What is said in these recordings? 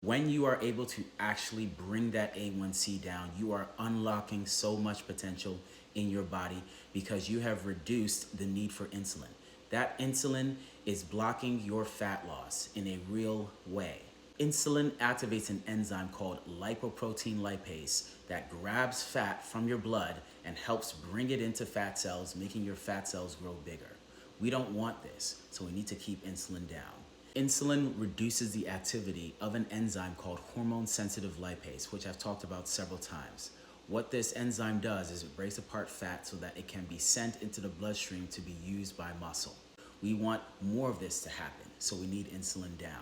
When you are able to actually bring that A1C down, you are unlocking so much potential in your body because you have reduced the need for insulin. That insulin is blocking your fat loss in a real way. Insulin activates an enzyme called lipoprotein lipase that grabs fat from your blood and helps bring it into fat cells, making your fat cells grow bigger. We don't want this, so we need to keep insulin down. Insulin reduces the activity of an enzyme called hormone-sensitive lipase, which I've talked about several times. What this enzyme does is it breaks apart fat so that it can be sent into the bloodstream to be used by muscle. We want more of this to happen, so we need insulin down.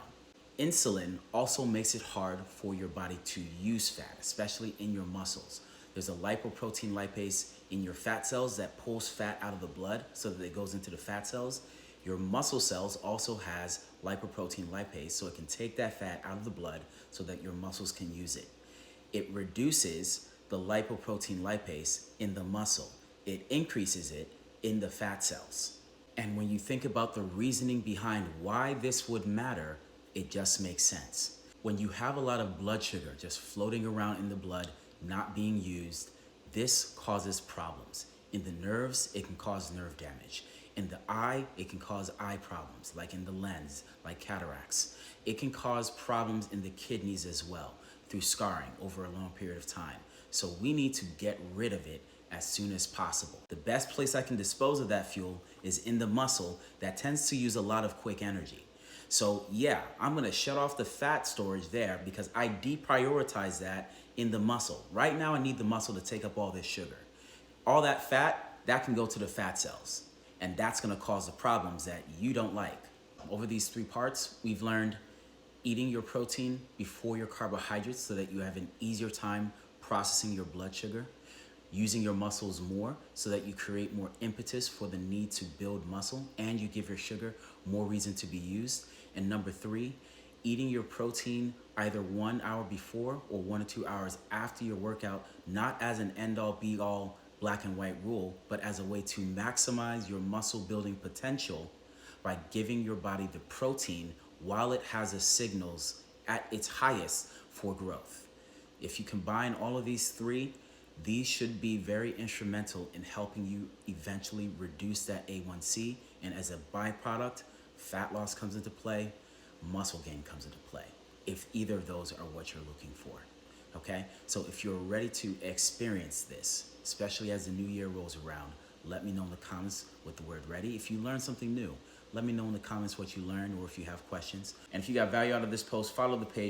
Insulin also makes it hard for your body to use fat, especially in your muscles. There's a lipoprotein lipase in your fat cells that pulls fat out of the blood so that it goes into the fat cells. Your muscle cells also has lipoprotein lipase, so it can take that fat out of the blood so that your muscles can use it. It reduces the lipoprotein lipase in the muscle. It increases it in the fat cells. And when you think about the reasoning behind why this would matter, it just makes sense. When you have a lot of blood sugar just floating around in the blood, not being used, this causes problems. In the nerves, it can cause nerve damage. In the eye, it can cause eye problems, like in the lens, like cataracts. It can cause problems in the kidneys as well, through scarring over a long period of time. So we need to get rid of it as soon as possible. The best place I can dispose of that fuel is in the muscle that tends to use a lot of quick energy. So yeah, I'm gonna shut off the fat storage there because I deprioritize that in the muscle. Right now I need the muscle to take up all this sugar. All that fat, that can go to the fat cells. And that's gonna cause the problems that you don't like. Over these 3 parts, we've learned eating your protein before your carbohydrates so that you have an easier time processing your blood sugar, using your muscles more so that you create more impetus for the need to build muscle and you give your sugar more reason to be used. And number 3, eating your protein either 1 hour before or 1 or 2 hours after your workout, not as an end-all be-all black and white rule, but as a way to maximize your muscle building potential by giving your body the protein while it has the signals at its highest for growth. If you combine all of these 3, these should be very instrumental in helping you eventually reduce that A1C, and as a byproduct, fat loss comes into play, muscle gain comes into play, if either of those are what you're looking for. Okay, so if you're ready to experience this, especially as the new year rolls around, let me know in the comments with the word ready. If you learned something new, let me know in the comments what you learned or if you have questions. And if you got value out of this post, follow the page.